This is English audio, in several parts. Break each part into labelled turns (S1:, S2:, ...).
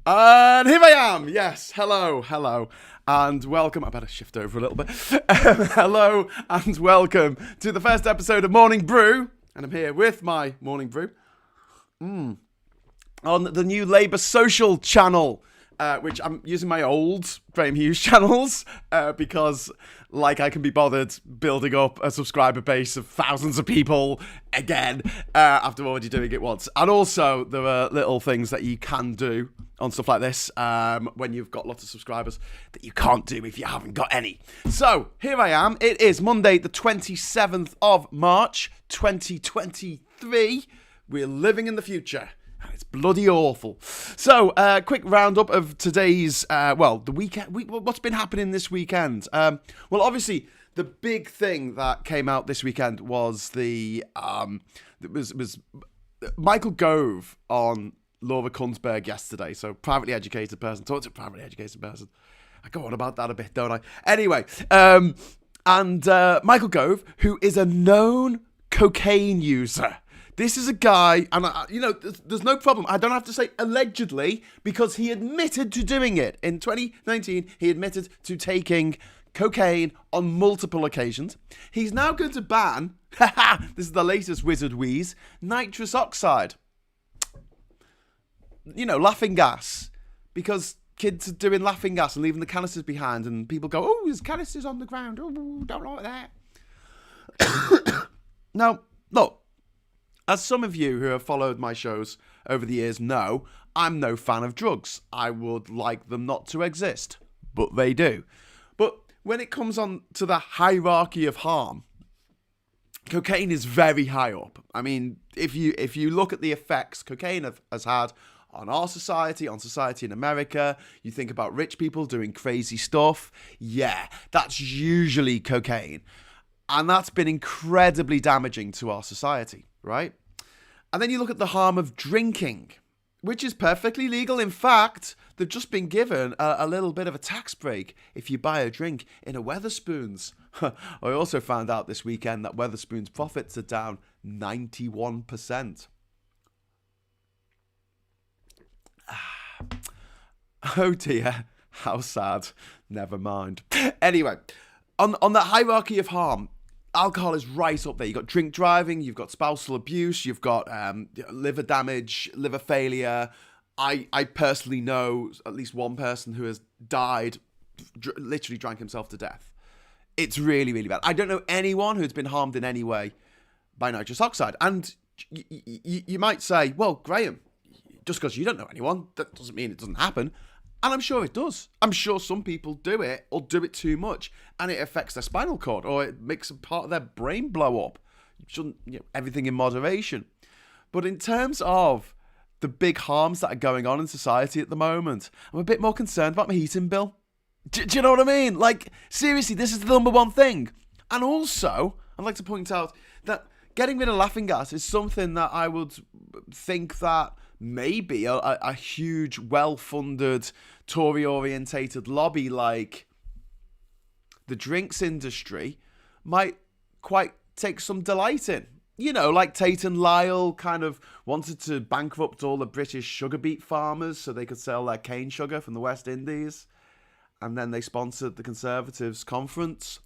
S1: And here I am. Yes, hello, and welcome. I better shift over a little bit. Hello and welcome to the first episode of Morning Brew. And I'm here with my Morning Brew on the new Labour Social channel, which I'm using my old Graham Hughes channels because, like, I can be bothered building up a subscriber base of thousands of people again after already doing it once. And also, there are little things that you can do on stuff like this when you've got lots of subscribers that you can't do if you haven't got any. So, here I am. It is Monday, the 27th of March, 2023. We're living in the future. It's bloody awful. So, quick roundup of today's, the weekend. What's been happening this weekend? Well, obviously, the big thing that came out this weekend was was Michael Gove on Laura Kunzberg yesterday. So, privately educated person. Talk to a privately educated person. I go on about that a bit, don't I? Anyway, Michael Gove, who is a known cocaine user. This is a guy, and there's no problem. I don't have to say allegedly, because he admitted to doing it. In 2019, he admitted to taking cocaine on multiple occasions. He's now going to ban, this is the latest wizard wheeze, nitrous oxide. Laughing gas. Because kids are doing laughing gas and leaving the canisters behind, and people go, oh, there's canisters on the ground. Oh, don't like that. Now, look. As some of you who have followed my shows over the years know, I'm no fan of drugs. I would like them not to exist, but they do. But when it comes on to the hierarchy of harm, cocaine is very high up. I mean, if you look at the effects cocaine has had on our society, on society in America, you think about rich people doing crazy stuff. Yeah, that's usually cocaine. And that's been incredibly damaging to our society. Right? And then you look at the harm of drinking, which is perfectly legal. In fact, they've just been given a little bit of a tax break if you buy a drink in a Wetherspoons. I also found out this weekend that Wetherspoons profits are down 91%. Oh dear, how sad. Never mind. Anyway, on that hierarchy of harm, alcohol is right up there. You've got drink driving, you've got spousal abuse, you've got liver damage, liver failure. I personally know at least one person who has died, literally drank himself to death. It's really, really bad. I don't know anyone who's been harmed in any way by nitrous oxide. And you might say, well, Graham, just because you don't know anyone, that doesn't mean it doesn't happen. And I'm sure it does. I'm sure some people do it or do it too much and it affects their spinal cord or it makes a part of their brain blow up. Everything in moderation. But in terms of the big harms that are going on in society at the moment, I'm a bit more concerned about my heating bill. Do you know what I mean? Like, seriously, this is the number one thing. And also, I'd like to point out that getting rid of laughing gas is something that I would think that maybe a huge, well-funded, Tory-orientated lobby like the drinks industry might quite take some delight in. Like Tate and Lyle kind of wanted to bankrupt all the British sugar beet farmers so they could sell their cane sugar from the West Indies. And then they sponsored the Conservatives' conference.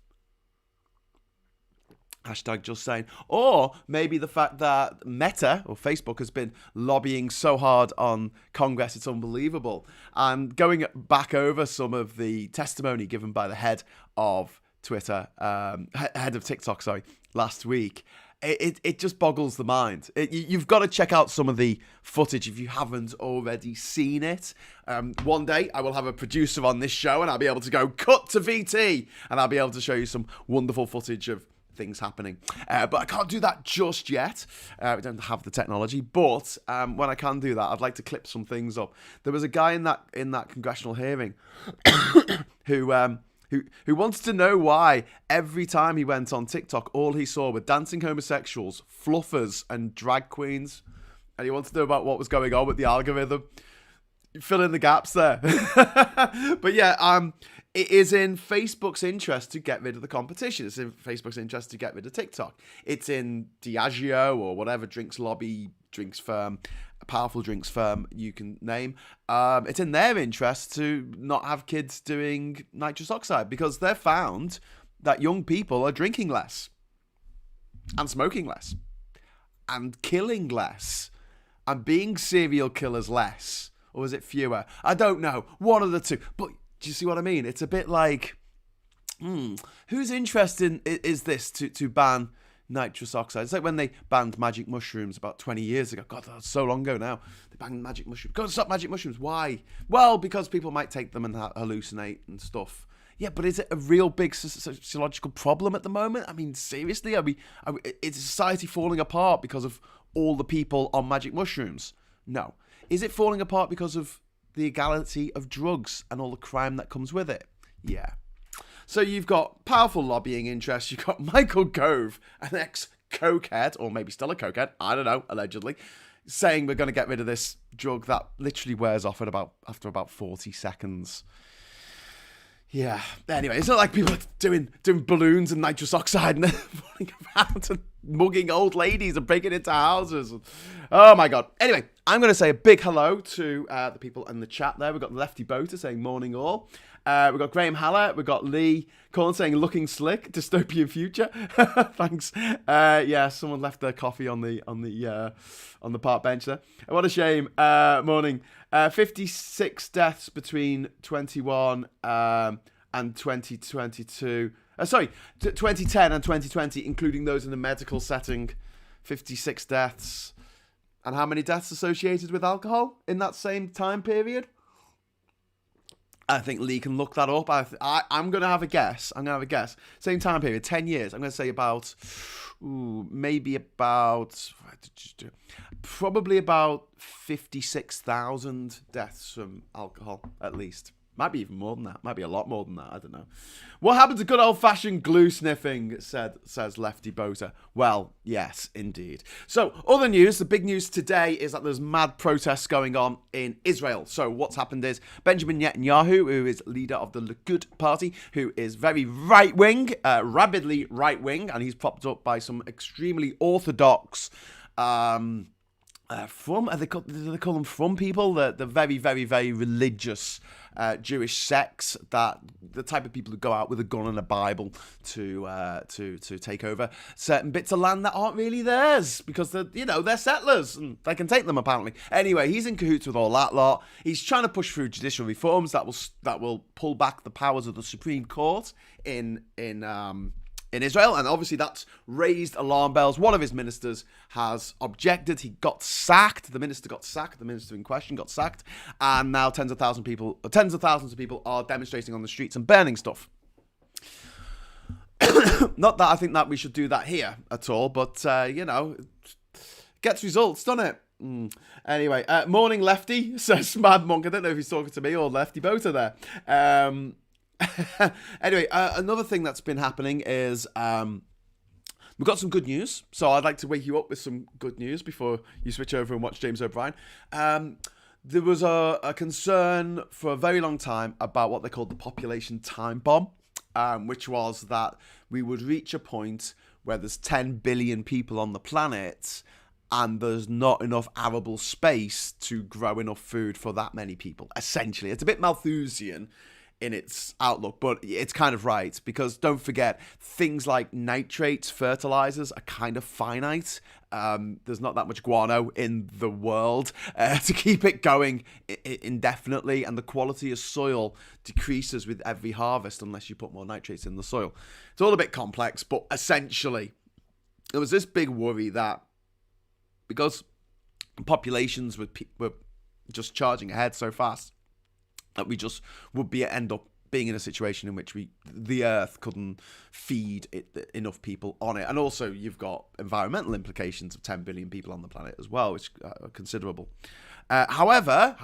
S1: Hashtag just saying. Or maybe the fact that Meta or Facebook has been lobbying so hard on Congress, it's unbelievable. And going back over some of the testimony given by the head of Twitter, head of TikTok, last week, it just boggles the mind. You've got to check out some of the footage if you haven't already seen it. One day I will have a producer on this show and I'll be able to go cut to VT and I'll be able to show you some wonderful footage of things happening, but I can't do that just yet. We don't have the technology, but when I can do that, I'd like to clip some things up. There was a guy in that congressional hearing who wanted to know why every time he went on TikTok, all he saw were dancing homosexuals, fluffers, and drag queens, and he wanted to know about what was going on with the algorithm. Fill in the gaps there. But yeah, it is in Facebook's interest to get rid of the competition. It's in Facebook's interest to get rid of TikTok. It's in Diageo or whatever drinks lobby, drinks firm, powerful drinks firm you can name, it's in their interest to not have kids doing nitrous oxide, because they've found that young people are drinking less and smoking less and killing less and being serial killers less. Or is it fewer? I don't know. One of the two. But do you see what I mean? It's a bit like, whose interest is this to ban nitrous oxide? It's like when they banned magic mushrooms about 20 years ago. God, that's so long ago now. They banned magic mushrooms. Go stop magic mushrooms. Why? Well, because people might take them and hallucinate and stuff. Yeah, but is it a real big sociological problem at the moment? I mean, seriously? Is society falling apart because of all the people on magic mushrooms? No. Is it falling apart because of the illegality of drugs and all the crime that comes with it? Yeah. So you've got powerful lobbying interests. You've got Michael Gove, an ex-cokehead, or maybe still a cokehead, I don't know, allegedly, saying we're going to get rid of this drug that literally wears off after about 40 seconds. Yeah. Anyway, it's not like people are doing balloons and nitrous oxide and falling around and mugging old ladies and breaking into houses. Oh my God. Anyway, I'm going to say a big hello to the people in the chat there. We've got Lefty Boater saying morning all. We've got Graham Haller. We've got Lee Corn saying looking slick, dystopian future. Thanks. Yeah, someone left their coffee on the park bench there. What a shame. Morning. 56 deaths between 21 and 2022. 2010 and 2020, including those in the medical setting. 56 deaths. And how many deaths associated with alcohol in that same time period? I think Lee can look that up. I'm going to have a guess. Same time period, 10 years. I'm going to say probably about 56,000 deaths from alcohol, at least. Might be even more than that. Might be a lot more than that. I don't know. What happened to good old-fashioned glue sniffing, says Lefty Boater. Well, yes, indeed. So, other news. The big news today is that there's mad protests going on in Israel. So, what's happened is Benjamin Netanyahu, who is leader of the Likud party, who is very right-wing, rabidly right-wing, and he's propped up by some extremely orthodox do they call them from people? The very, very, very religious Jewish sects, that the type of people who go out with a gun and a Bible to take over certain bits of land that aren't really theirs because they're settlers and they can take them apparently. Anyway, he's in cahoots with all that lot. He's trying to push through judicial reforms that will pull back the powers of the Supreme Court in Israel, and obviously that's raised alarm bells. One of his ministers has objected. He got sacked. The minister in question got sacked, and now tens of thousands of people are demonstrating on the streets and burning stuff. Not that I think that we should do that here at all, but gets results, doesn't it? Anyway, morning Lefty, says Mad Monk. I don't know if he's talking to me or Lefty Boater there. Anyway, another thing that's been happening is we've got some good news. So I'd like to wake you up with some good news before you switch over and watch James O'Brien. There was a concern for a very long time about what they called the population time bomb, which was that we would reach a point where there's 10 billion people on the planet and there's not enough arable space to grow enough food for that many people. Essentially, it's a bit Malthusian in its outlook, but it's kind of right, because don't forget, things like nitrates, fertilizers are kind of finite. There's not that much guano in the world to keep it going indefinitely, and the quality of soil decreases with every harvest unless you put more nitrates in the soil. It's all a bit complex, but essentially there was this big worry that because populations were just charging ahead so fast, that we just would end up being in a situation in which the Earth couldn't feed enough people on it. And also you've got environmental implications of 10 billion people on the planet as well, which are considerable. However,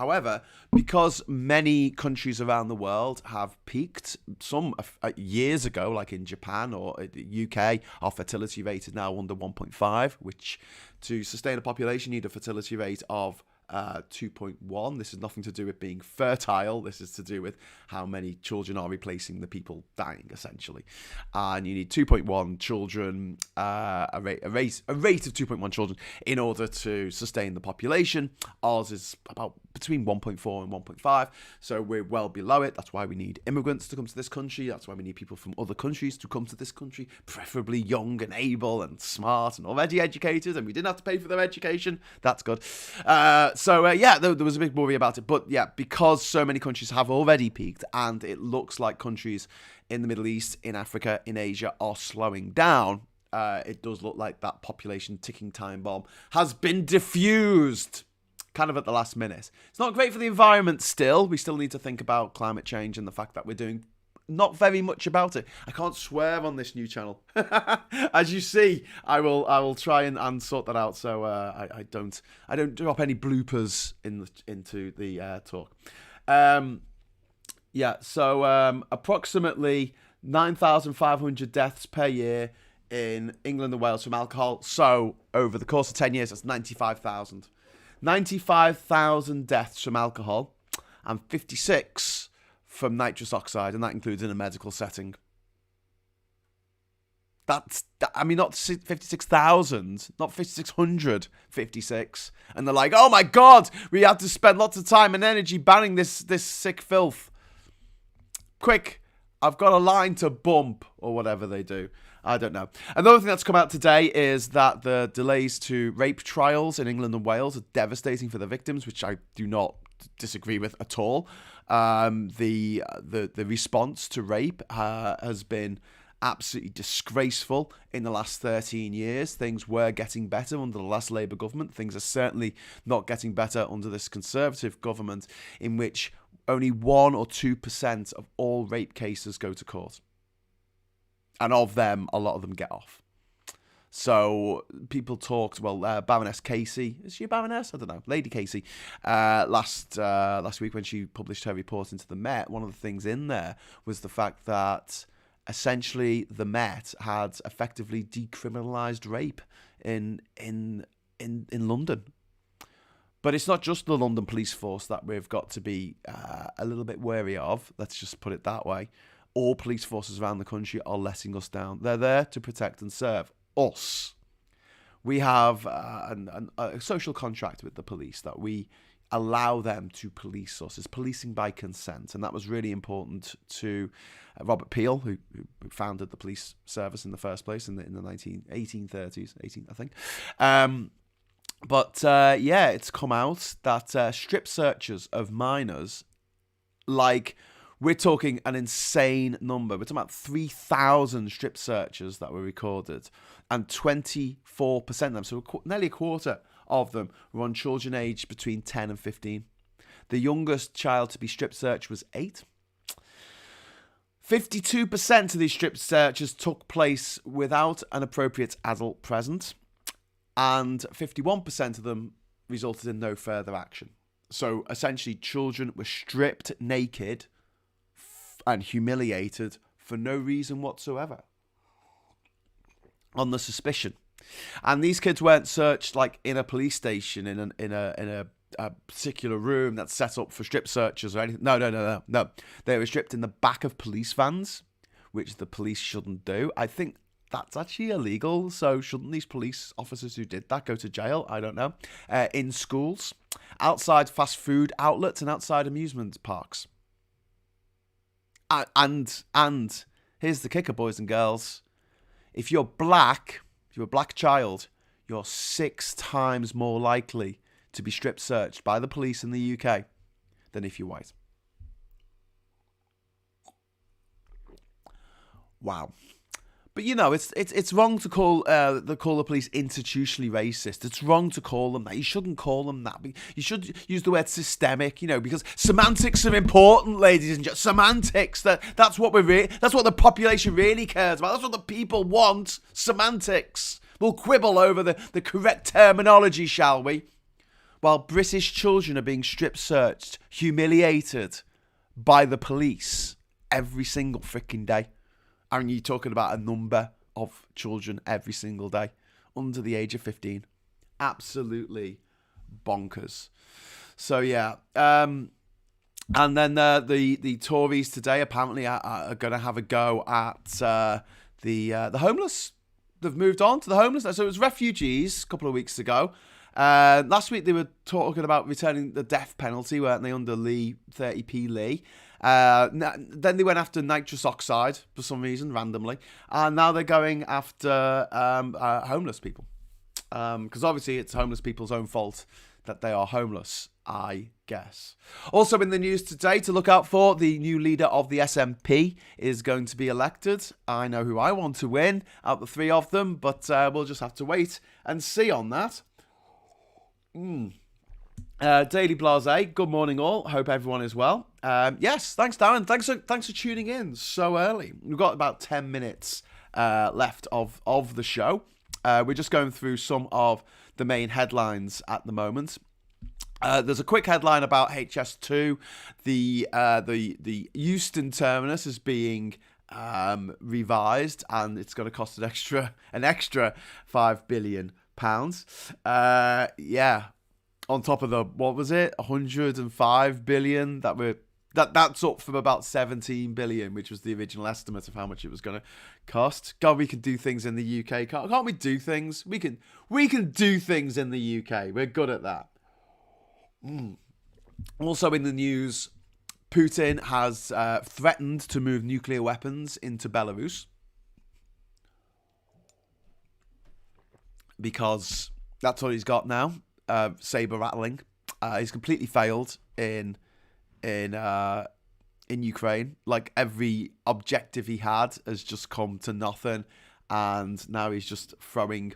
S1: because many countries around the world have peaked, some years ago, like in Japan or the UK, our fertility rate is now under 1.5, which to sustain a population you need a fertility rate of 2.1. This is nothing to do with being fertile. This is to do with how many children are replacing the people dying, essentially. And you need 2.1 children, a rate of 2.1 children in order to sustain the population. Ours is about between 1.4 and 1.5, so we're well below it. That's why we need immigrants to come to this country. That's why we need people from other countries to come to this country, preferably young and able and smart and already educated, and we didn't have to pay for their education. That's good. There was a big worry about it. But yeah, because so many countries have already peaked, and it looks like countries in the Middle East, in Africa, in Asia are slowing down, it does look like that population ticking time bomb has been diffused kind of at the last minute. It's not great for the environment still. We still need to think about climate change and the fact that we're doing not very much about it. I can't swear on this new channel. As you see, I will try and sort that out so I don't drop any bloopers into the talk. Approximately 9,500 deaths per year in England and Wales from alcohol. So over the course of 10 years, that's 95,000. 95,000 deaths from alcohol and 56 from nitrous oxide, and that includes in a medical setting. Not 56,000, not 5,600, 56. And they're like, oh my God, we had to spend lots of time and energy banning this sick filth. Quick, I've got a line to bump, or whatever they do. I don't know. Another thing that's come out today is that the delays to rape trials in England and Wales are devastating for the victims, which I do not disagree with at all. The response to rape has been absolutely disgraceful in the last 13 years. Things were getting better under the last Labour government. Things are certainly not getting better under this Conservative government, in which only 1 or 2% of all rape cases go to court. And of them, a lot of them get off. So people talked, Baroness Casey, is she a Baroness? I don't know. Lady Casey, last week when she published her report into the Met, one of the things in there was the fact that essentially the Met had effectively decriminalised rape in London. But it's not just the London police force that we've got to be a little bit wary of. Let's just put it that way. All police forces around the country are letting us down. They're there to protect and serve us. We have a social contract with the police that we allow them to police us. It's policing by consent, and that was really important to Robert Peel, who founded the police service in the first place in the 1830s, I think. It's come out that strip searches of minors, we're talking an insane number. We're talking about 3,000 strip searches that were recorded, and 24% of them, so nearly a quarter of them, were on children aged between 10 and 15. The youngest child to be strip searched was 8. 52% of these strip searches took place without an appropriate adult present, and 51% of them resulted in no further action. So essentially, children were stripped naked and humiliated for no reason whatsoever, on the suspicion. And these kids weren't searched in a police station in a particular room that's set up for strip searches or anything. No. They were stripped in the back of police vans, which the police shouldn't do. I think that's actually illegal. So shouldn't these police officers who did that go to jail? I don't know. In schools, outside fast food outlets, and outside amusement parks. And here's the kicker, boys and girls. If you're a black child, you're 6 times more likely to be strip searched by the police in the UK than if you're white. Wow. But it's wrong to call the police institutionally racist. It's wrong to call them that. You shouldn't call them that. You should use the word systemic, because semantics are important, ladies and gentlemen. Semantics. That's what that's what the population really cares about. That's what the people want. Semantics. We'll quibble over the correct terminology, shall we? While British children are being strip searched, humiliated by the police every single freaking day. And you're talking about a number of children every single day under the age of 15. Absolutely bonkers. So yeah. And then the Tories today apparently are going to have a go at the homeless. They've moved on to the homeless. So it was refugees a couple of weeks ago. Last week they were talking about returning the death penalty, weren't they, under Lee, 30p Lee. Then they went after nitrous oxide for some reason, randomly. And now they're going after homeless people. Because obviously it's homeless people's own fault that they are homeless, I guess. Also in the news today to look out for, the new leader of the SNP is going to be elected. I know who I want to win out of the three of them, but we'll just have to wait and see on that. Daily Blase, good morning all. Hope everyone is well. Yes, thanks Darren. Thanks for tuning in so early. We've got about 10 minutes left of the show. We're just going through some of the main headlines at the moment. There's a quick headline about HS2. The Euston terminus is being revised, and it's going to cost an extra £5 billion. Yeah, on top of the, what was it, 105 billion that's up from about 17 billion, which was the original estimate of how much it was going to cost. God, we can do things in the UK, can't we? Do things we can do things in the UK. We're good at that. Also in the news, Putin has threatened to move nuclear weapons into Belarus because that's all he's got now. Saber rattling. He's completely failed in Ukraine. Like, every objective he had has just come to nothing, and now he's just throwing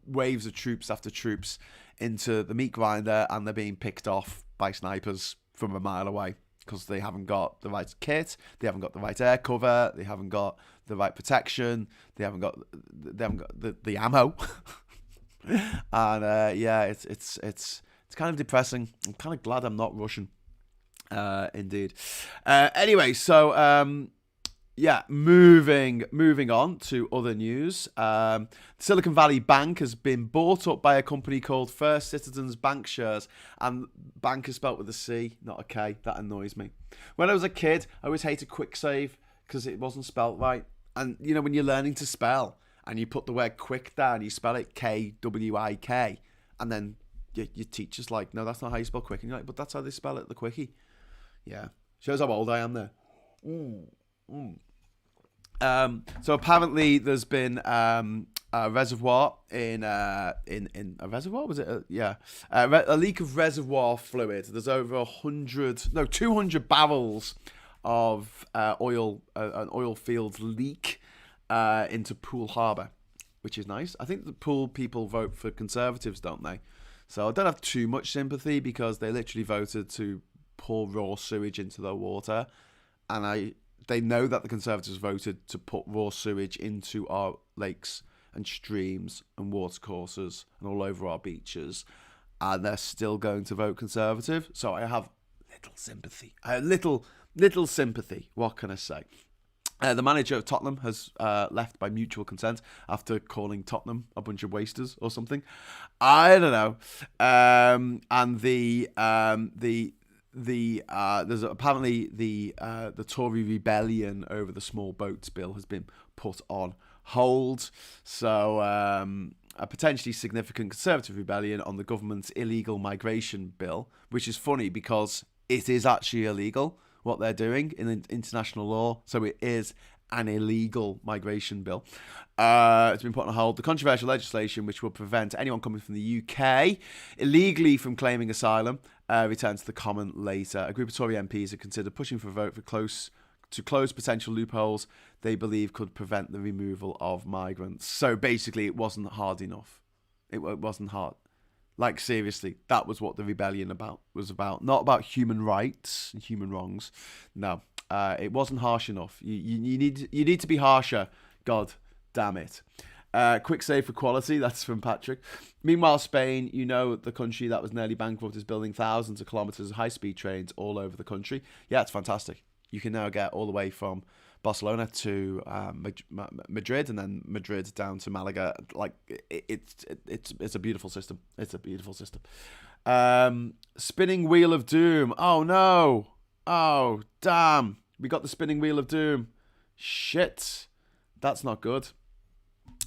S1: waves of troops after troops into the meat grinder, and they're being picked off by snipers from a mile away because they haven't got the right kit, they haven't got the right air cover, they haven't got the right protection, they haven't got the ammo. And yeah, it's kind of depressing. I'm kind of glad I'm not Russian. Indeed. Anyway, so yeah, moving on to other news. Silicon Valley Bank has been bought up by a company called First Citizens Bankshares, and bank is spelt with a C, not a K. That annoys me. When I was a kid, I always hated QuickSave because it wasn't spelt right. And you know, when you're learning to spell and you put the word quick down, you spell it KWIK, and then your teacher's like, no, that's not how you spell quick. And you're like, but that's how they spell it, the quickie. Yeah, shows how old I am there. So apparently there's been a reservoir in a reservoir, was it? A leak of reservoir fluid. There's over 200 barrels of an oil field leak into Poole Harbour, which is nice. I think the Poole people vote for Conservatives, don't they? So I don't have too much sympathy because they literally voted to pour raw sewage into their water, and they know that the Conservatives voted to put raw sewage into our lakes and streams and watercourses and all over our beaches, and they're still going to vote Conservative. So I have little sympathy. Little sympathy. What can I say? The manager of Tottenham has left by mutual consent after calling Tottenham a bunch of wasters or something. I don't know. And there's apparently the Tory rebellion over the small boats bill has been put on hold. So a potentially significant Conservative rebellion on the government's illegal migration bill, which is funny because it is actually illegal what they're doing in international law. So it is an illegal migration bill. It's been put on hold. The controversial legislation, which will prevent anyone coming from the UK illegally from claiming asylum, returns to the Common later. A group of Tory MPs have considered pushing for a vote to close potential loopholes they believe could prevent the removal of migrants. So basically, it wasn't hard enough. It wasn't hard. Like, seriously, that was what the rebellion was about. Not about human rights and human wrongs. No, it wasn't harsh enough. You need to be harsher. God damn it. Quick save for quality. That's from Patrick. Meanwhile, Spain, the country that was nearly bankrupt, is building thousands of kilometers of high-speed trains all over the country. Yeah, it's fantastic. You can now get all the way from Barcelona to Madrid, and then Madrid down to Malaga. Like, it's a beautiful system. It's a beautiful system. Spinning Wheel of Doom. Oh no. Oh damn. We got the Spinning Wheel of Doom. Shit. That's not good.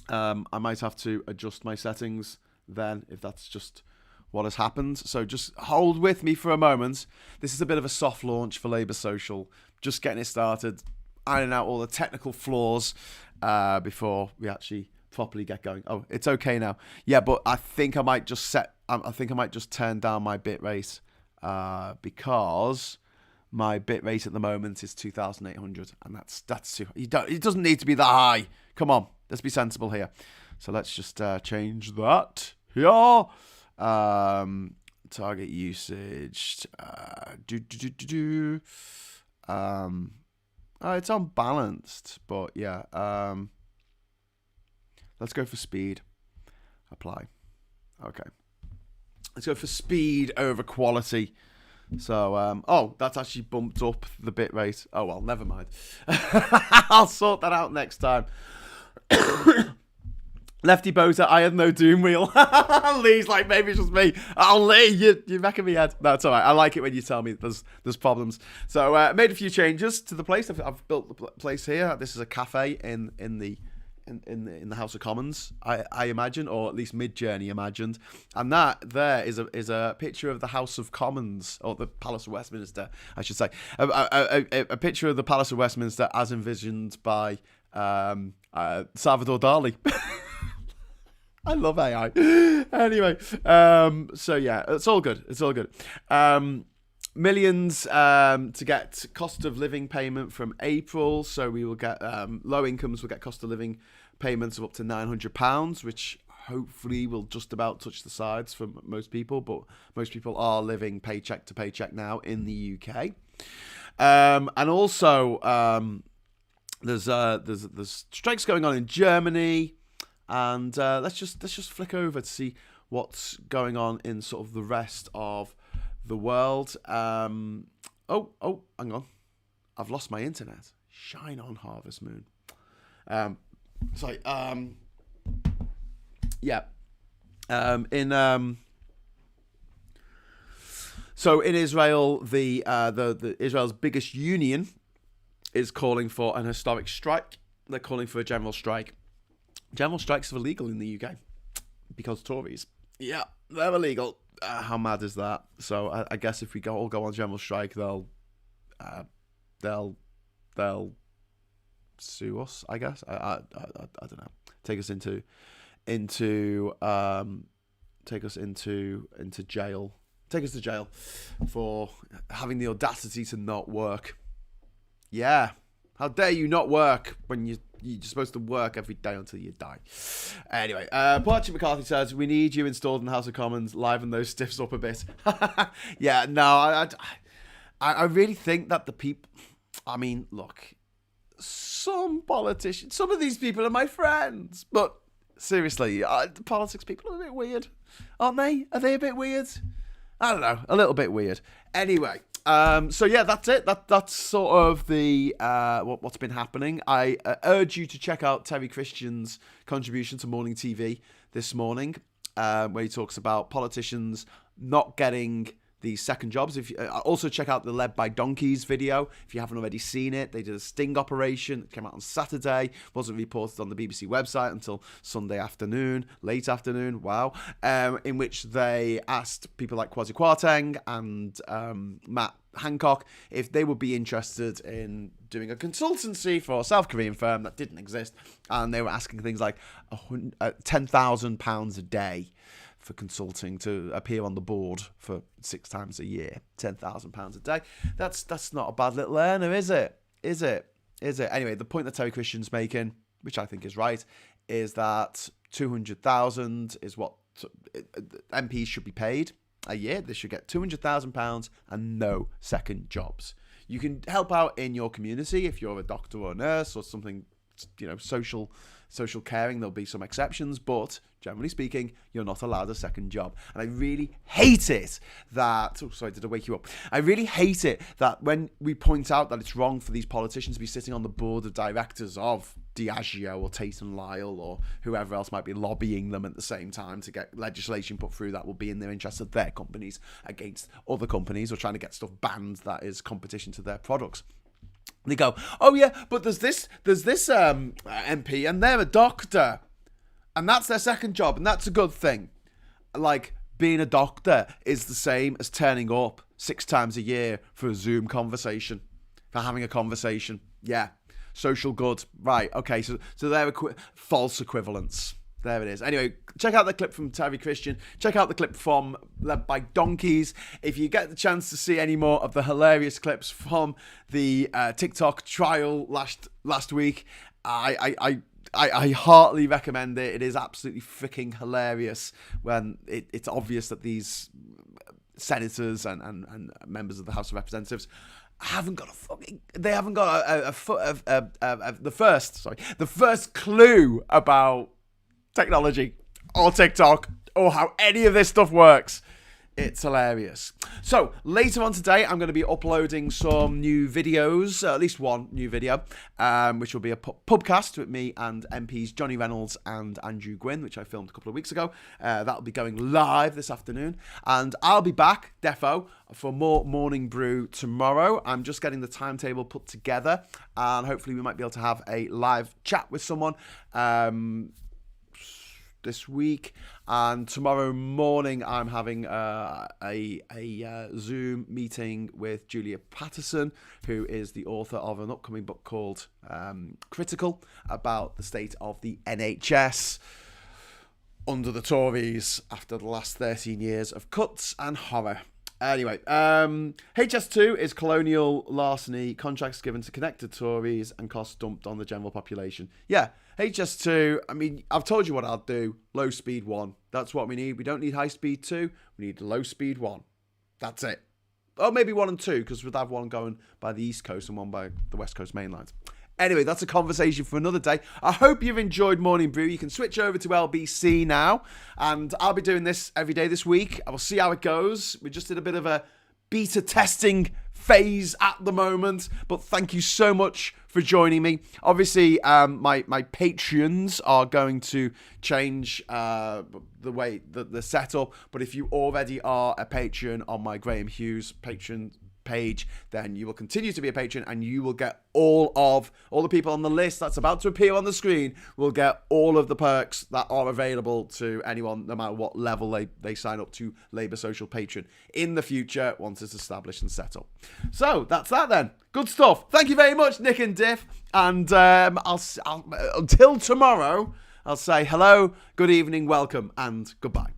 S1: I might have to adjust my settings then if that's just what has happened. So just hold with me for a moment. This is a bit of a soft launch for Labour Social. Just getting it started, ironing out all the technical flaws before we actually properly get going. Oh, it's okay now. Yeah, but I think I might just turn down my bitrate because my bitrate at the moment is 2,800, and that's too. It doesn't need to be that high. Come on, let's be sensible here. So let's just change that here. Target usage. It's unbalanced, but yeah. Let's go for speed. Apply. Okay. Let's go for speed over quality. So, that's actually bumped up the bitrate. Oh, well, never mind. I'll sort that out next time. Lefty Boater, I had no doom wheel. Lee's like, maybe it's just me. Oh, Lee, you're making me head. No, it's all right. I like it when you tell me there's problems. So, made a few changes to the place. I've built the place here. This is a cafe in the House of Commons, I imagine, or at least Mid-Journey imagined. And that there is a picture of the House of Commons, or the Palace of Westminster, I should say. A picture of the Palace of Westminster as envisioned by Salvador Dali. I love AI. Anyway, so yeah, it's all good. It's all good. Millions to get cost of living payment from April. So we will get low incomes will get cost of living payments of up to £900, which hopefully will just about touch the sides for most people. But most people are living paycheck to paycheck now in the UK. And also there's strikes going on in Germany. And let's just flick over to see what's going on in sort of the rest of the world. Hang on. I've lost my internet. Shine on, Harvest Moon. So in Israel, the Israel's biggest union is calling for an historic strike. They're calling for a general strike. General strikes are illegal in the UK because Tories. Yeah, they're illegal. How mad is that? So I guess if we all go on general strike, they'll sue us. I guess I don't know. Take us into jail. Take us to jail for having the audacity to not work. Yeah, how dare you not work when you're supposed to work every day until you die. Anyway, Portia McCarthy says, we need you installed in the House of Commons, liven those stiffs up a bit. Yeah, no, I really think that the people, I mean, look, some politicians, some of these people are my friends, but seriously, the politics people are a bit weird, aren't they? Are they a bit weird? I don't know, a little bit weird. Anyway, so yeah, that's it. That's sort of the what's been happening. I urge you to check out Terry Christian's contribution to Morning TV this morning, where he talks about politicians not getting these second jobs. If you, also check out the Led by Donkeys video if you haven't already seen it. They did a sting operation. It came out on Saturday. Wasn't reported on the BBC website until Sunday afternoon, late afternoon. Wow. In which they asked people like Kwasi Kwarteng and Matt Hancock if they would be interested in doing a consultancy for a South Korean firm that didn't exist, and they were asking things like £10,000 a day for consulting to appear on the board for 6 times a year. £10,000 a day. That's not a bad little earner, is it? Is it? Anyway, the point that Terry Christian's making, which I think is right, is that 200,000 is what MPs should be paid a year. They should get £200,000 and no second jobs. You can help out in your community if you're a doctor or a nurse or something social caring. There'll be some exceptions, but generally speaking, you're not allowed a second job. And I really hate it that... Oh, sorry, did I wake you up? I really hate it that when we point out that it's wrong for these politicians to be sitting on the board of directors of Diageo or Tate & Lyle or whoever else might be lobbying them at the same time to get legislation put through that will be in their interest of their companies against other companies, or trying to get stuff banned that is competition to their products. They go, oh yeah, but there's this MP and they're a doctor, and that's their second job, and that's a good thing. Like, being a doctor is the same as turning up 6 times a year for a Zoom conversation, for having a conversation. Yeah, social good. Right, okay, so they're false equivalence. There it is. Anyway, check out the clip from Terry Christian. Check out the clip from Led by Donkeys. If you get the chance to see any more of the hilarious clips from the TikTok trial last week, I heartily recommend it. It is absolutely freaking hilarious when it's obvious that these senators and members of the House of Representatives haven't got the first clue about technology or TikTok or how any of this stuff works. It's hilarious. So later on today, I'm going to be uploading some new videos, at least one new video, which will be a pubcast with me and MPs Johnny Reynolds and Andrew Gwynn, which I filmed a couple of weeks ago. That'll be going live this afternoon. And I'll be back, defo, for more Morning Brew tomorrow. I'm just getting the timetable put together, and hopefully we might be able to have a live chat with someone this week. And tomorrow morning I'm having a Zoom meeting with Julia Patterson, who is the author of an upcoming book called Critical, about the state of the NHS under the Tories after the last 13 years of cuts and horror. Anyway, HS2 is colonial larceny, contracts given to connected Tories and costs dumped on the general population. Yeah, HS2, I mean, I've told you what I'll do. Low speed 1. That's what we need. We don't need high speed 2. We need low speed 1. That's it. Oh, maybe 1 and 2, because we'd have one going by the East Coast and one by the West Coast main lines. Anyway, that's a conversation for another day. I hope you've enjoyed Morning Brew. You can switch over to LBC now, and I'll be doing this every day this week. I will see how it goes. We just did a bit of a beta testing phase at the moment, but thank you so much for joining me. Obviously, my Patreons are going to change the way the setup, but if you already are a patron on my Graham Hughes Patreon page, then you will continue to be a patron, and you will get all the people on the list that's about to appear on the screen will get all of the perks that are available to anyone, no matter what level they sign up to Labour Social Patron in the future once it's established and set up. So that's that then. Good stuff. Thank you very much, Nick and Diff, and I'll until tomorrow, I'll say hello, good evening, welcome, and goodbye.